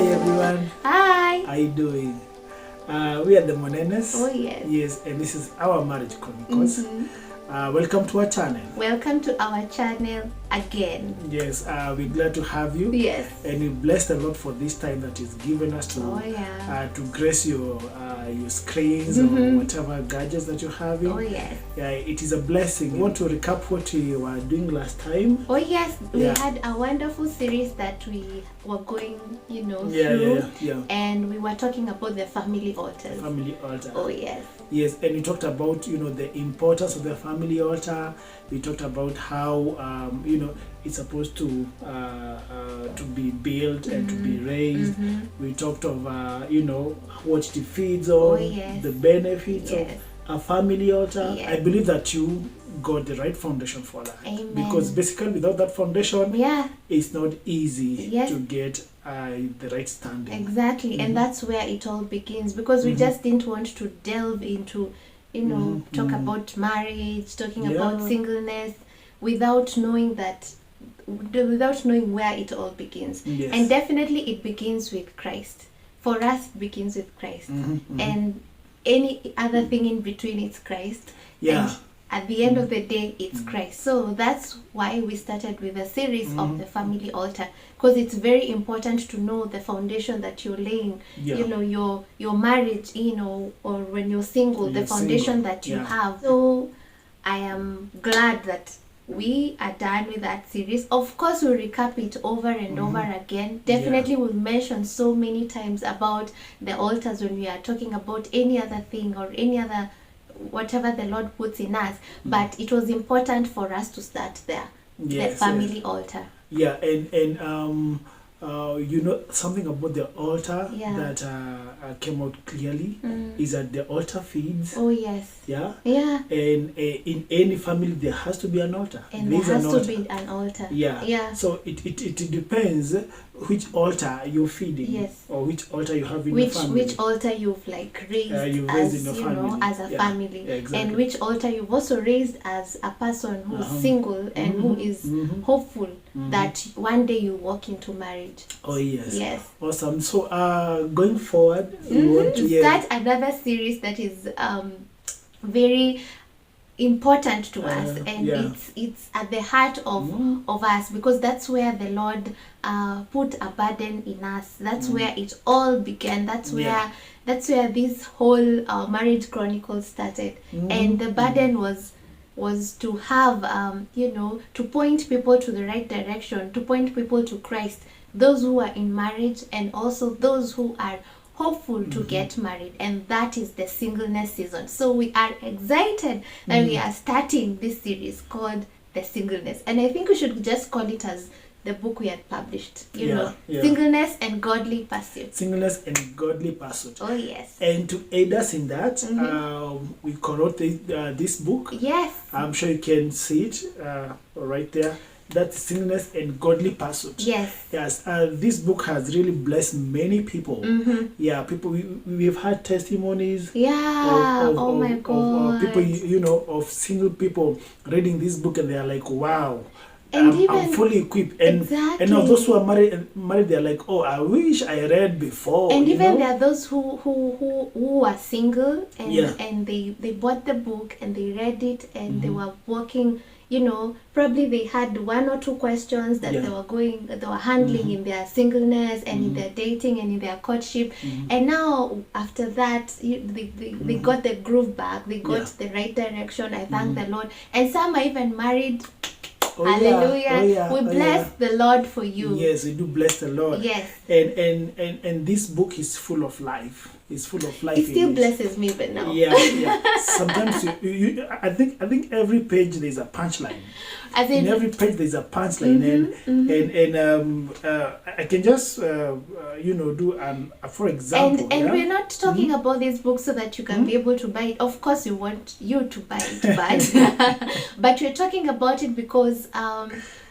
everyone. Hi. How you doing? We are the Monenes. Oh yes. Yes, and this is our Marriage Chronicles. Welcome to our channel. Welcome to our channel again. Yes, we're glad to have you. Yes. And we bless the Lord for this time that He's given us to grace your screens or whatever gadgets that you're having. Oh yes. Yeah, it is a blessing. We want to recap what we were doing last time. Oh yes, we had a wonderful series that we were going, through. And we were talking about the family altars. Family altar. Oh yes. Yes, and we talked about the importance of the family altar. We talked about how it's supposed to be built and to be raised. We talked of what it feeds on, the benefits of a family altar. I believe that you got the right foundation for that. Amen. Because basically without that foundation, it's not easy Yes. to get the right standing. Exactly, and that's where it all begins, because we just didn't want to delve into, talk about marriage, talking about singleness, without knowing where it all begins. Yes. And definitely it begins with Christ. For us, it begins with Christ. And any other thing in between, it's Christ. Yeah. And at the end of the day, it's Christ. So that's why we started with a series of the family altar, because it's very important to know the foundation that you're laying, your marriage, or when you're single, the foundation that you have. So I am glad that we are done with that series. Of course, we'll recap it over and over again. Definitely we'll mention so many times about the altars when we are talking about any other thing or any other whatever the Lord puts in us, but it was important for us to start there. The family altar. Yeah, and something about the altar that came out clearly is that the altar feeds. Oh yes. Yeah. Yeah. And in any family there has to be an altar. And there has to be an altar. Yeah. Yeah. So it depends which altar you're feeding, or which altar you have in your family. Which altar you've raised as in your family. As a family. Yeah, exactly. And which altar you've also raised as a person who's single and who is hopeful that one day you walk into marriage. Oh yes. Yes. Awesome. So going forward, we want to start another series that is very important to us, and it's at the heart of us, because that's where the Lord put a burden in us. That's where it all began. That's where this whole Marriage Chronicles started. And the burden was to have to point people to the right direction, to point people to Christ, those who are in marriage and also those who are hopeful to get married. And that is the singleness season. So we are excited that we are starting this series called The Singleness, and I think we should just call it as the book we had published, Singleness and Godly Pursuit. Singleness and Godly Pursuit. Oh yes. And to aid us in that, we co-wrote this book. Yes. I'm sure you can see it right there. That's Singleness and Godly Pursuit. Yes. Yes. This book has really blessed many people. Yeah, people. We've had testimonies. Yeah. Of my God. Of people, of single people reading this book, and they are like, wow. And I'm fully equipped, and of those who are married, they're like, oh, I wish I read before. And even there are those who are single, and they bought the book and they read it, and they were working. Probably they had one or two questions that they were handling in their singleness and in their dating and in their courtship, and now after that they got the groove back. They got the right direction. I thank the Lord, and some are even married. Oh, hallelujah. We bless the Lord for you. Yes, we do bless the Lord. Yes. And this book is full of life. It's full of life. It still blesses me, but now. Yeah. Sometimes I think every page there's a punchline. In every page there's a punchline, and I can just do for example. And we're not talking about this book so that you can be able to buy it. Of course, we want you to buy it, but we're talking about it because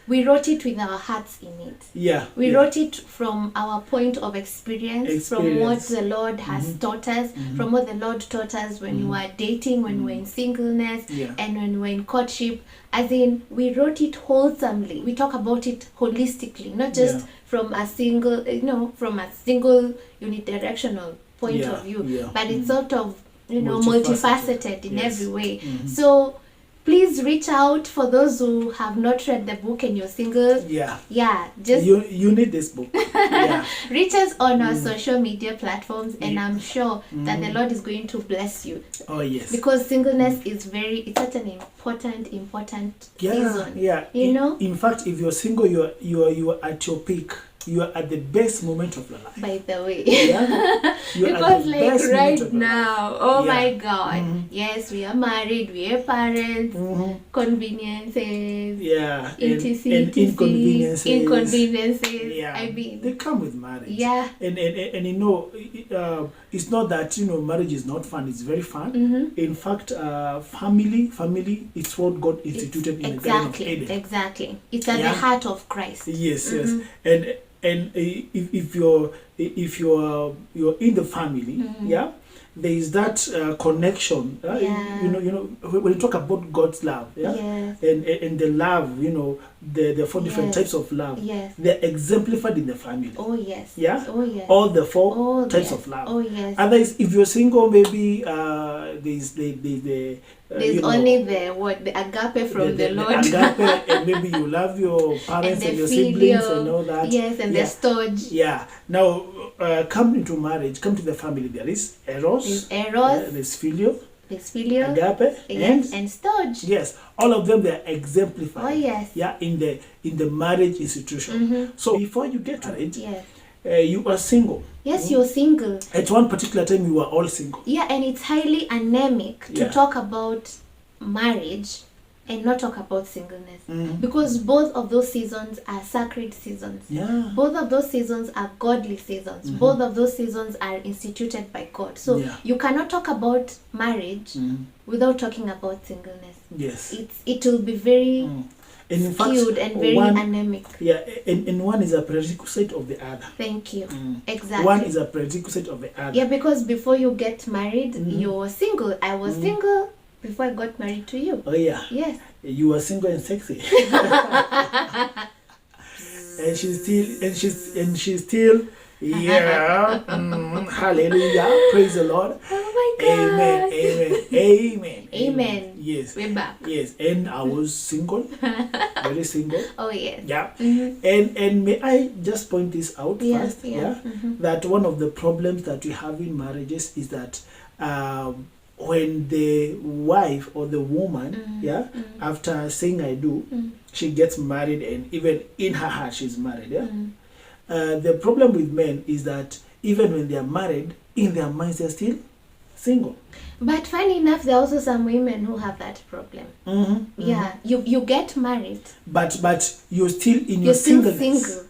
we wrote it with our hearts in it. Yeah. We wrote it from our point of experience, from what the Lord has taught us, from what the Lord taught us when we were dating, when we were in singleness, and when we were in courtship. As in, we wrote it wholesomely. We talk about it holistically, not just from a single, from a single unidirectional point of view, but it's sort of, multifaceted in every way. So please reach out for those who have not read the book and you're single. Just you need this book. Reach us on our social media platforms, and I'm sure that the Lord is going to bless you. Oh yes, because singleness is it's such an important season. In fact, if you're single, you are at your peak. You are at the best moment of your life. By the way, because like right now, oh my God, yes, we are married, we are parents, conveniences, and inconveniences. I mean, they come with marriage. And it's not that marriage is not fun. It's very fun. In fact, family, it's what God instituted in the Garden of Eden. Exactly, it's at the heart of Christ. Yes, and if you're in the family, there is that connection. When you talk about God's love, and the love, the four different types of love, they're exemplified in the family. Oh yes. All the four types of love. Oh yes. Otherwise, if you're single, maybe there's only the agape from the Lord. The agape, and maybe you love your parents and your siblings and all that. Yes, and the storge. Now, come into marriage, come to the family. There is eros. There's filio. Agape and storge. Yes, all of them, they are exemplified. Oh yes. In the marriage institution. So before you get married, you are single. Yes, you're single. At one particular time, you were all single. And it's highly anemic to talk about marriage and not talk about singleness, because both of those seasons are sacred seasons. Both of those seasons are godly seasons. Both of those seasons are instituted by God. So you cannot talk about marriage without talking about singleness. Yes, it will be very skewed and very anemic. And one is a prerequisite of the other. Thank you. Exactly. One is a prerequisite of the other. Because before you get married, you're single. I was single before I got married to you. Oh yeah. Yes. You were single and sexy. and she's still hallelujah. Praise the Lord. Oh my God. Amen. Yes. We're back. Yes. And I was single. Very single. Oh yes. Yeah. And may I just point this out first? That one of the problems that we have in marriages is that when the wife or the woman, after saying I do, she gets married, and even in her heart she's married. The problem with men is that even when they are married, in their minds they're still single. But funny enough, there are also some women who have that problem. You get married, but you're still in your singleness.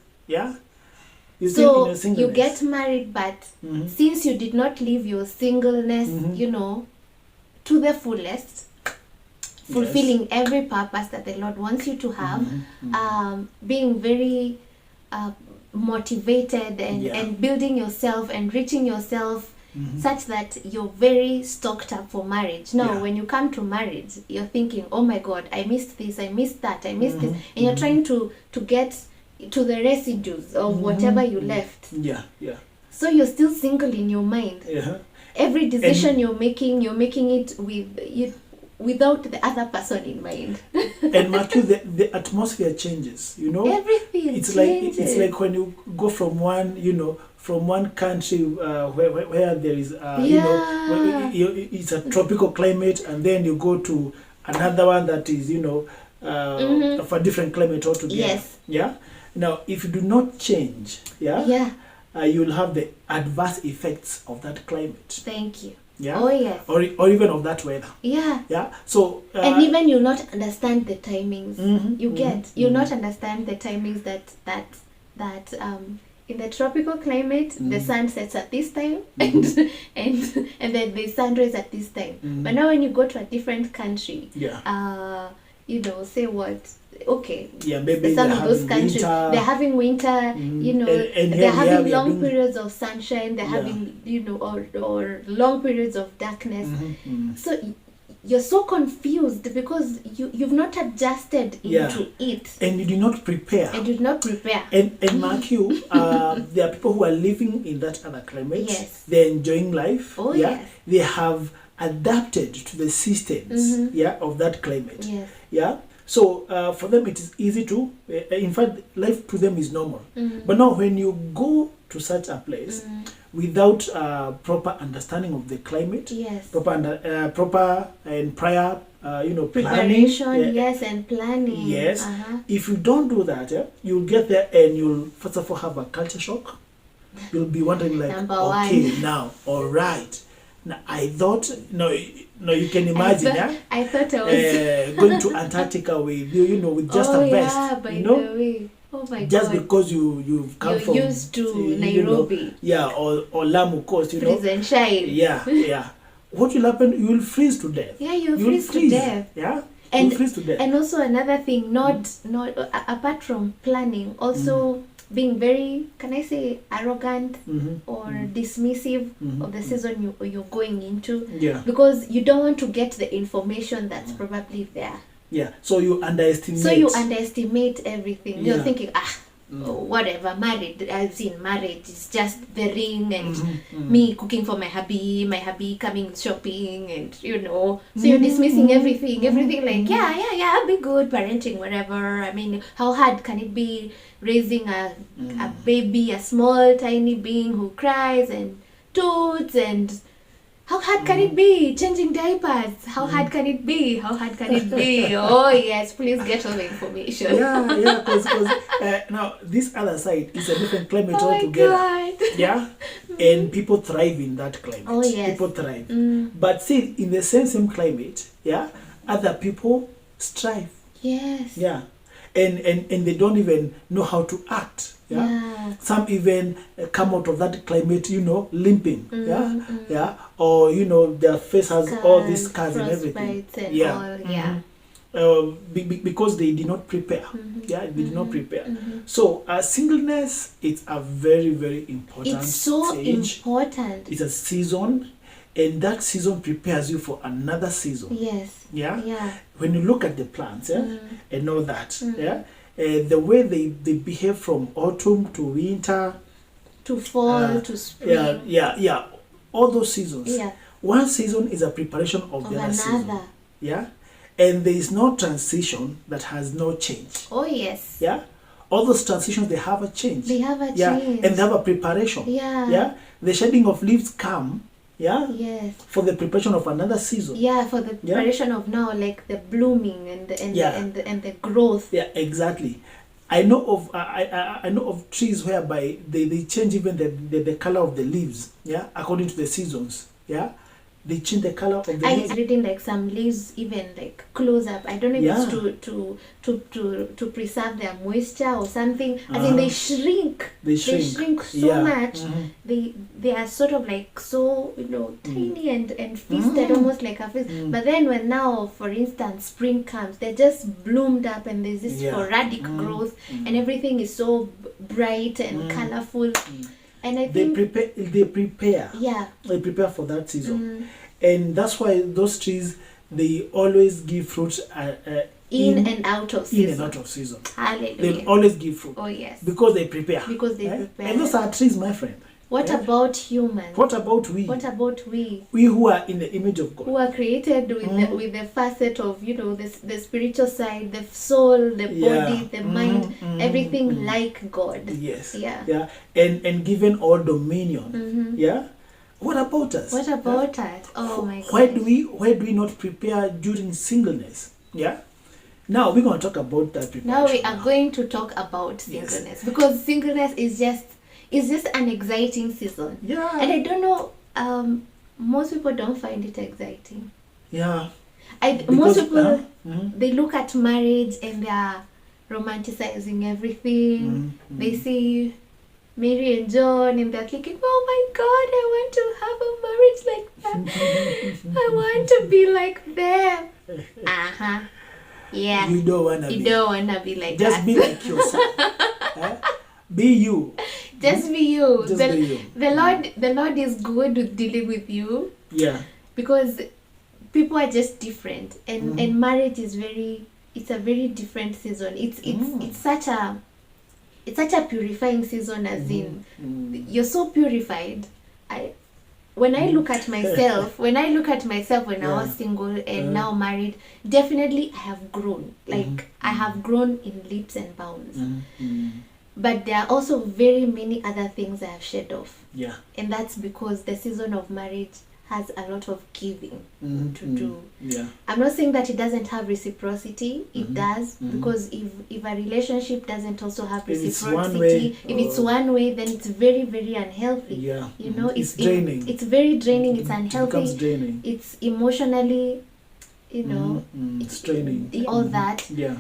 Single. So you get married, but since you did not live your singleness, to the fullest, fulfilling every purpose that the Lord wants you to have, being very motivated and building yourself and reaching yourself such that you're very stocked up for marriage. Now, when you come to marriage, you're thinking, oh my God, I missed this, I missed that, I missed this. And you're trying to get to the residues of whatever you left. So you're still single in your mind. Every decision you're making it without the other person in mind. And Matthew, the atmosphere changes. Everything it's changes. It's like when you go from one country where there is it's a tropical climate, and then you go to another one that is of a different climate altogether. Now, if you do not change, you'll have the adverse effects of that climate. Thank you. Oh yes. Or even of that weather. So and even you'll not understand the timings. You'll not understand the timings that in the tropical climate the sun sets at this time and then the sun rises at this time. But now when you go to a different country, say what, okay, Yeah, maybe some they're of those having countries, winter. they're having winter, you know, And they're here having we are long doing- periods of sunshine, they're Yeah. having, you know, or long periods of darkness. Mhm. So you're so confused because you've not adjusted Yeah. into it. And you did not prepare. I did not prepare. And mark you, there are people who are living in that other climate. Yes. They're enjoying life. Oh, yeah. yes. They have adapted to the systems yeah, of that climate. Yes. Yeah. So for them it is easy to, in fact, life to them is normal. But now when you go to such a place without proper understanding of the climate, Yes. proper and prior, you know, Preparation, planning, yes, and planning. yes. If you don't do that, you'll get there and you'll first of all have a culture shock. You'll be wondering like, Number okay, one. now, all right. Now I thought, no, you can imagine, I thought I was going to Antarctica with you know, with just a vest, yeah, by you know, the way. Oh my just god. because you've come You're from used to you know, Nairobi. yeah, or Lamu Coast, you know, Freeze and shine. yeah. What will happen? You will freeze to death. Yeah, you'll freeze to death. Yeah, And you'll freeze to death. And also another thing, not apart from planning, also being very, can I say, arrogant or dismissive of the season you're going into. Yeah. Because you don't want to get the information that's probably there. Yeah. So you underestimate. So you underestimate everything. Yeah. You're thinking, whatever, married, I've seen marriage, it's just the ring and me cooking for my hubby coming shopping, and you know, so you're dismissing everything like, yeah, I'll be good parenting, whatever. I mean, how hard can it be raising a baby, a small tiny being who cries and toots, and how hard can it be changing diapers? How hard can it be? Oh yes, please get all the information. Yeah, because now this other side is a different climate Oh my altogether. god. Yeah, and people thrive in that climate. Oh, yes. People thrive. But see, in the same climate, yeah, other people strive. Yes. Yeah, and they don't even know how to act. Yeah. Some even come out of that climate, you know, limping. Yeah, or you know, their face has all these scars and everything. And all, because they did not prepare. Yeah, they did not prepare. So singleness, it's a very, very important it's so stage. important. It's a season, and that season prepares you for another season. Yes. Yeah. When you look at the plants, and all that, the way they behave from autumn to winter, to fall, to spring. Yeah. All those seasons. Yeah. One season is a preparation of the other season. Yeah. And there is no transition that has no change. Oh yes. Yeah. All those transitions, they have a change. They have a And change. they have a preparation. Yeah. The shedding of leaves come. Yeah. Yes. For the preparation of another season. Yeah, for the preparation of now, like the blooming and the growth. Yeah, exactly. I know of trees whereby they change even the color of the leaves. Yeah, according to the seasons. Yeah. They change the color of the I leaves. was reading like some leaves even like close up. I don't know if it's to preserve their moisture or something. I think they shrink. They shrink so much. They are sort of like so, you know, tiny and feasted, almost like a feast. But then when now, for instance, spring comes, they're just bloomed up and there's this sporadic growth and everything is so bright and colorful. And I think they prepare. Yeah. They prepare for that season. And that's why those trees, they always give fruit in and out of season. In and out of season. Hallelujah. They'll always give fruit. Oh yes. Because they prepare. Because they prepare. And those are trees, my friend. What about humans? What about we? What about we? We who are in the image of God. Who are created with the facet of, you know, the spiritual side, the soul, the body, the mind, everything like God. Yes. Yeah. And given all dominion. Yeah. What about us? What about us? Oh my God. Why do we not prepare during singleness? Yeah. Now we're going to talk about that preparation. Now we are going to talk about singleness, because singleness is just an exciting season. Yeah. And I don't know, most people don't find it exciting. Yeah. Most people, they look at marriage and they are romanticizing everything. They see Mary and John and they're thinking, oh my God, I want to have a marriage like that. I want to be like them. Yeah. You don't wanna You be. don't wanna be like Just that. be like yourself. Be you. Just be you. Just be you. The Lord is good with dealing with you. Yeah. Because people are just different, and marriage is it's a very different season. It's such a purifying season, as in you're so purified. When I look at myself when I was single and now married, definitely I have grown. Like I have grown in leaps and bounds. But there are also very many other things I have shed off. Yeah. And that's because the season of marriage has a lot of giving to do. Yeah. I'm not saying that it doesn't have reciprocity. It does, because if a relationship doesn't also have reciprocity, if it's one way, then it's very, very unhealthy. Yeah. You know, it's draining. It's very draining. It's unhealthy. It becomes draining. It's emotionally, it's draining. All that. Yeah.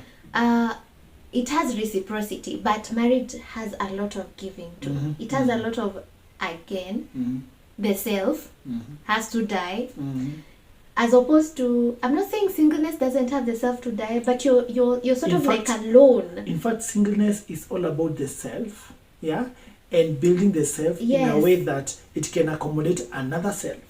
It has reciprocity, but marriage has a lot of giving too. It has a lot of, again, the self has to die, as opposed to, I'm not saying singleness doesn't have the self to die, but you're sort of like alone. In fact, singleness is all about the self, yeah, and building the self in a way that it can accommodate another self.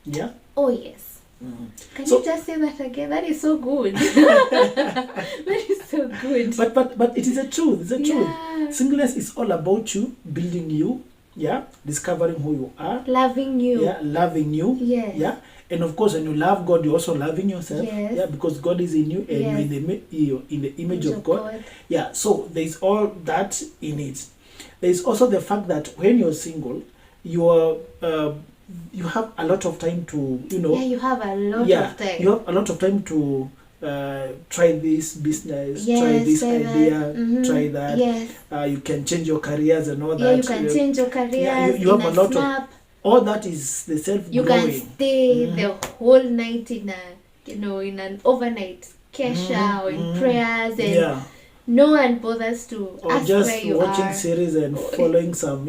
Yeah. Oh yes. Can you just say that again? That is so good. That is so good. But it is a truth. It's a truth. Singleness is all about you, building you, yeah, discovering who you are, loving you, yeah, loving you, yes, yeah, and of course when you love God, you're also loving yourself, yes, yeah, because God is in you and you're in the image of God. Yeah. So there's all that in it. There's also the fact that when you're single, you have a lot of time to, you have a lot of time. You have a lot of time to try this business, try this idea, try that. Yes. You can change your careers and all that. Yeah, you can change your careers. Yeah, you have a lot of. All that is the self-growing. You can stay the whole night in an overnight kesha or in prayers, and no one bothers to ask where you are. Or just watching series and following some,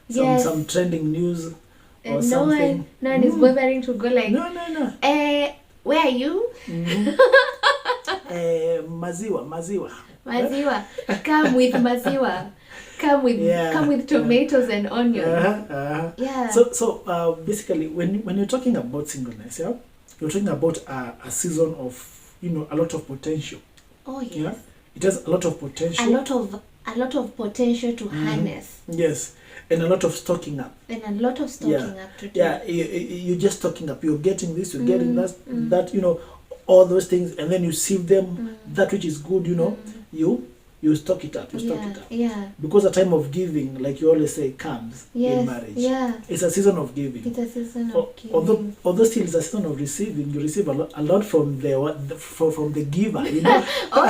some trending news. Or and something. No one is bothering to go like, no. Where are you? Maziwa. Come with maziwa. Come with tomatoes and onions. Yeah. So basically, when you're talking about singleness, yeah, you're talking about a season of a lot of potential. Oh yes. Yeah? It has a lot of potential. A lot of potential to harness. Yes. And a lot of stocking up. And a lot of stocking up to do. Yeah, you're just stocking up. You're getting this, you're getting that, all those things, and then you sieve them, that which is good, you stock it up. Yeah. Because the time of giving, like you always say, comes in marriage. Yeah. It's a season of giving. It's a season of giving. Although still it's a season of receiving, you receive a lot from the giver, Oh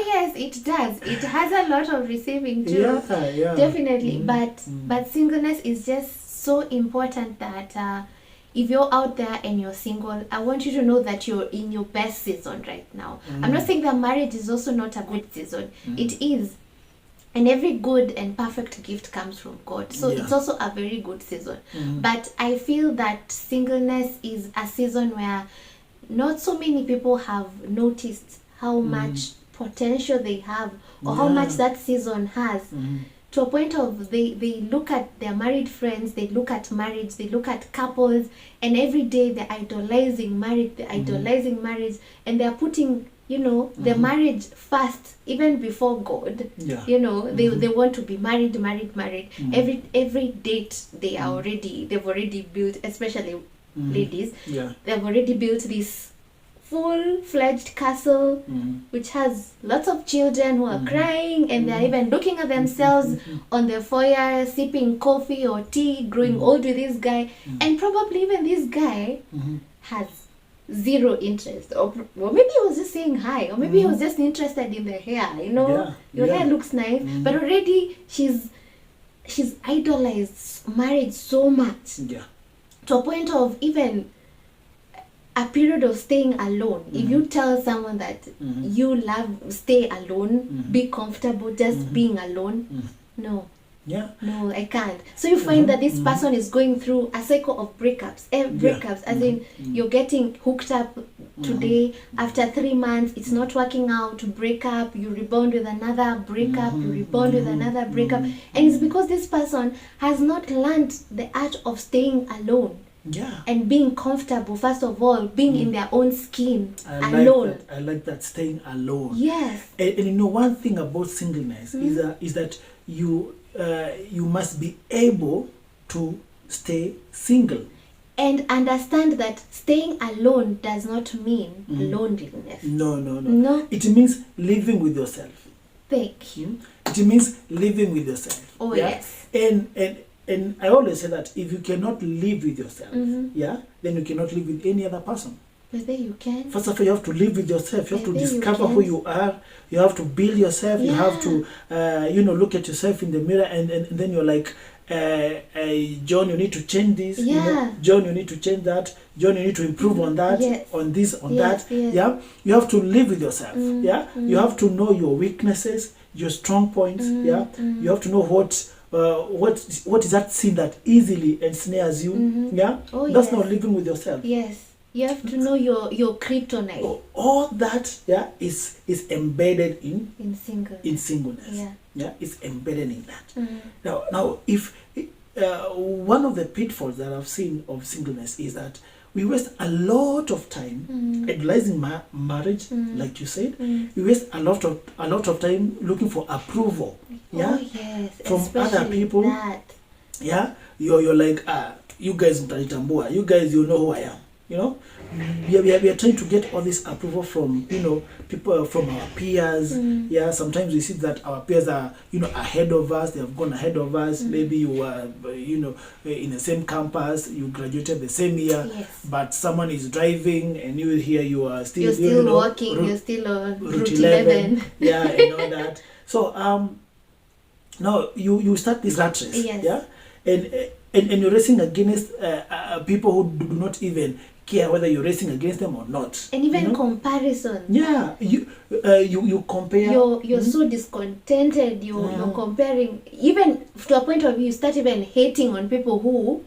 yes, it does. It has a lot of receiving too. Yeah. Definitely. But singleness is just so important that if you're out there and you're single, I want you to know that you're in your best season right now. I'm not saying that marriage is also not a good season. It is. And every good and perfect gift comes from God. So it's also a very good season. But I feel that singleness is a season where not so many people have noticed how much potential they have, or how much that season has. To a point of they look at their married friends, they look at marriage, they look at couples, and every day they're idolizing marriage, and they're putting, the marriage first, even before God. Yeah. They want to be married. Every date they've already built, especially ladies, they've already built this full-fledged castle which has lots of children who are crying, and they're even looking at themselves on the foyer, sipping coffee or tea, growing old with this guy, and probably even this guy has zero interest, or maybe he was just saying hi, or maybe he was just interested in the hair, your hair looks nice, but already she's idolized marriage so much, to a point of even a period of staying alone. If you tell someone that you stay alone, be comfortable just being alone, no, No, I can't. So you find that this person is going through a cycle of breakups, as in you're getting hooked up today, after 3 months it's not working out, break up, you rebound with another breakup, you rebound with another breakup, and it's because this person has not learned the art of staying alone. And being comfortable, first of all, being in their own skin, alone. I like that, staying alone. Yes. And you know, one thing about singleness is that you must be able to stay single. And understand that staying alone does not mean loneliness. No. It means living with yourself. Thank you. It means living with yourself. Oh, yes. And I always say that if you cannot live with yourself, then you cannot live with any other person. But then you can. First of all, you have to live with yourself. You have to discover who you are. You have to build yourself. You have to, look at yourself in the mirror, and then you're like, John, you need to change this. John, you need to change that. John, you need to improve on that, on this, on that. You have to live with yourself. You have to know your weaknesses, your strong points. You have to know what is that sin that easily ensnares you. That's not living with yourself. Yes. You have to know your kryptonite. All that is embedded in singleness. It's embedded in that. Now if one of the pitfalls that I've seen of singleness is that we waste a lot of time idolizing marriage, like you said. We waste a lot of time looking for approval. From other people. You're like, you guys mtanitambua, you guys, you know who I am. We are trying to get all this approval from people, from our peers. Sometimes we see that our peers are ahead of us. They have gone ahead of us. Maybe you were in the same campus, you graduated the same year, but someone is driving and you are still you're still walking. You're still on Route 11. And all that. So now you start this rat race. And you're racing against people who do not even care whether you're racing against them or not. And even comparison. You compare. You're so discontented. You're comparing, even to a point of you start even hating on people who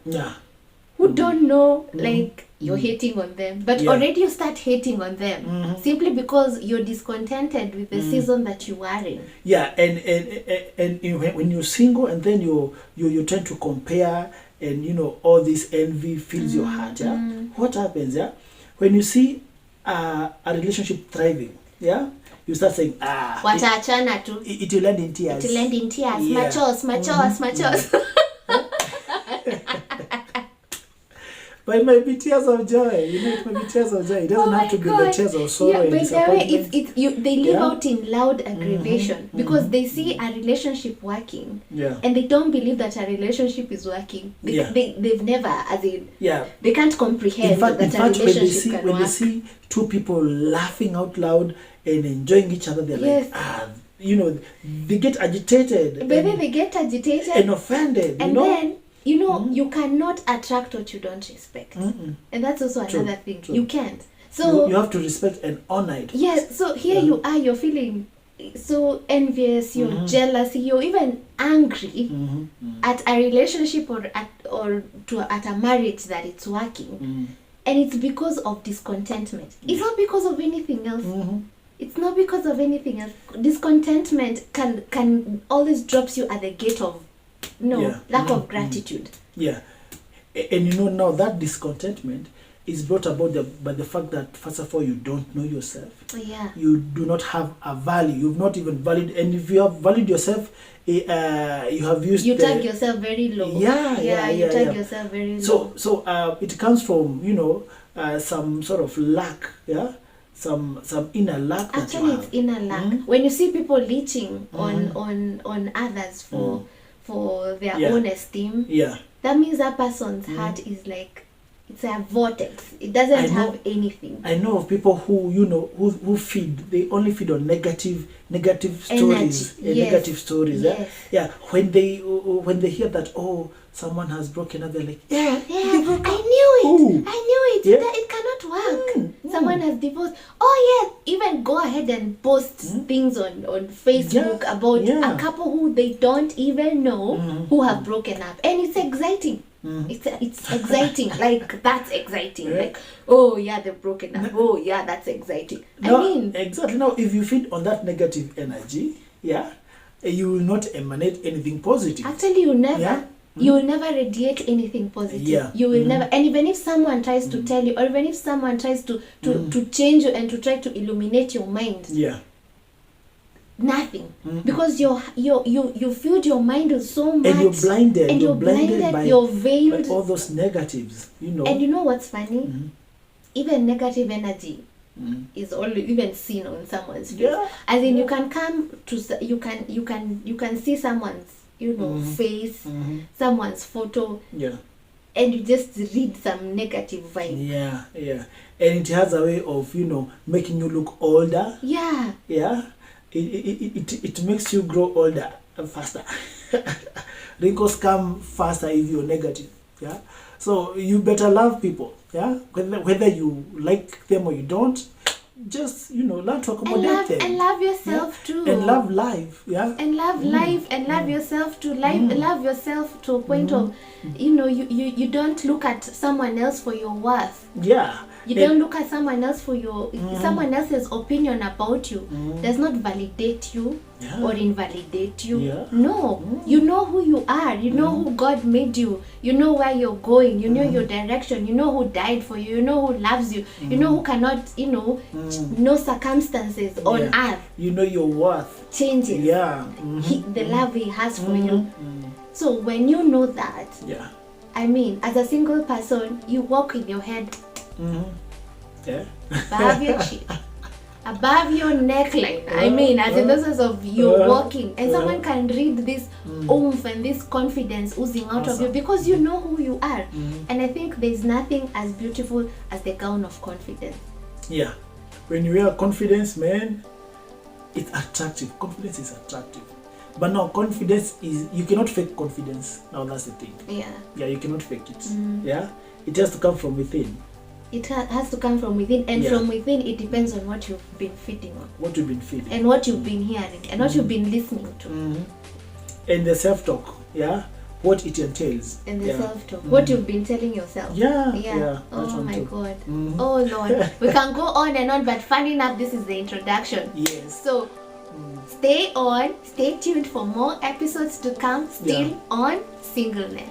don't know, like you're hating on them, but already you start hating on them simply because you're discontented with the season that you are in. And when you're single and then you tend to compare, and all this envy fills your heart. What happens? When you see a relationship thriving, you start saying, wataachana tu, it will end in tears. It will end in tears. Machos. But it might be tears of joy. It might be tears of joy. It doesn't have to be the tears of sorrow and disappointment. They live out in loud aggravation because they see a relationship working, and they don't believe that a relationship is working. They've never, they can't comprehend in fact, that a relationship can work. When they see two people laughing out loud and enjoying each other, they're like, they get agitated. But then they get agitated and offended. And then you cannot attract what you don't respect. And that's also another thing. True. You can't. So you have to respect and honor it. Yes. So here you are, you're feeling so envious, you're jealous, you're even angry at a relationship or at a marriage that it's working. And it's because of discontentment. It's not because of anything else. It's not because of anything else. Discontentment can always drops you at the gate of lack of gratitude. And now that discontentment is brought about by the fact that, first of all, you don't know yourself. You do not have a value. You've not even valued, and if you have valued yourself, you have used. You tag yourself very low. You tag yourself very low. So it comes from some sort of lack. Some inner lack. Actually, it's inner lack. When you see people leeching on others for their own esteem, that means that person's heart is like, it's a vortex. It doesn't have anything. I know of people who who feed. They only feed on negative stories. Negative stories. When they hear that someone has broken up, they're like, I knew it. It cannot work. someone has divorced. Oh yeah, even go ahead and post things on Facebook about a couple who they don't even know who have broken up, and it's exciting. It's exciting. Like, that's exciting. Like, oh yeah, they've broken up. Oh yeah, that's exciting. No, I mean, exactly. Now, if you feed on that negative energy, you will not emanate anything positive. Actually, you will never radiate anything positive. You will never. And even if someone tries to tell you, or even if someone tries to change you and to try to illuminate your mind, nothing, because you filled your mind with so much, and you're blinded by, you're veiled by all those negatives, And you know what's funny? Even negative energy is only even seen on someone's face. As in, you can come to, you can see someone's face, someone's photo, and you just read some negative vibe. And it has a way of making you look older. It makes you grow older faster. Wrinkles come faster if you're negative. So you better love people. Whether you like them or you don't, just learn to accommodate them. And love yourself too. And love life. And love life, and love yourself too. Love yourself to a point of you don't look at someone else for your worth. You don't look at someone else for your someone else's opinion about you does not validate you or invalidate you. No, you know who you are. You know who God made you. You know where you're going. You know your direction. You know who died for you. You know who loves you. You know who cannot, no circumstances on earth. You know your worth changes. The love He has for you. So when you know that, I mean, as a single person, you walk in your head. Above your chin, above your neckline. I mean, as in the sense of you're walking, and someone can read this oomph and this confidence oozing out of you because you know who you are. And I think there's nothing as beautiful as the gown of confidence. When you wear confidence, man, it's attractive. Confidence is attractive. But now, confidence is, you cannot fake confidence. Now, that's the thing. You cannot fake it. It has to come from within. It has to come from within, and from within it depends on what you've been feeding on. What you've been feeding. And what you've been hearing, and what you've been listening to. And the self-talk, what it entails. And the self-talk, what you've been telling yourself. Oh my God. Oh Lord. We can go on and on, but funny enough, this is the introduction. So stay tuned for more episodes to come, still on singleness.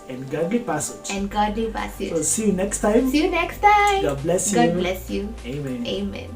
And godly pursuit. So see you next time. God bless you. God bless you. God bless you. Amen. Amen.